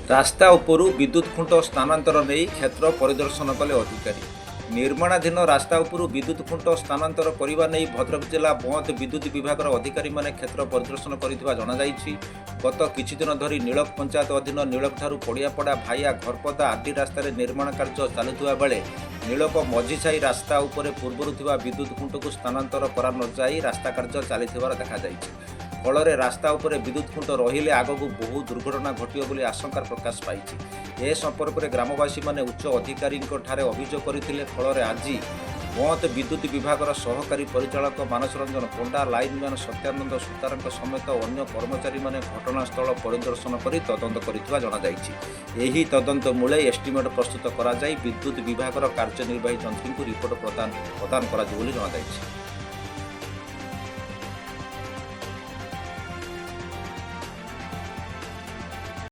रास्ता उपरू विद्युत खुंट स्थानांतर नहीं क्षेत्र परिदर्शन कले अधिकारी। निर्माणाधीन रास्ता उपरू विद्युत खुंट स्थानांतर करने नहीं भद्रक जिला बंद विद्युत विभाग अधिकारी माने क्षेत्र परिदर्शन कर जणाई। गत किछि दिन धरी नीलक पंचायत अधीन नीलक ठारू पड़ियापड़ा भाइया घरपदा आदि रास्तार निर्माण कार्य चलुवा बेले नीलक मझीसाही रास्ता उपरे पूर्वरु थिबा विद्युत खुंट को स्थानांतर करा न जाई रास्ता कार्य चलिथिबार देखा जायछि। फल रास्ता उपरे विद्युत खुंट रहिले आगक बहु दुर्घटना घटियो बोली आशंका प्रकाश पाई। ए संपर्क में ग्रामवासी माने उच्च अधिकारी अभियोग करथिले। फल आज बंद विद्युत विभाग सहकारी परिचालक मानस रंजन पंडा लाइनमैन सत्यानंद सुतार समेत अन्य कर्मचारी माने घटनास्थल परिदर्शन कर तदंत कर जणाई। तदंत मूले एस्टिमेट प्रस्तुत करा जाई विद्युत विभाग कार्यनिर्वाही जंत्री को रिपोर्ट प्रदान करा जणाई।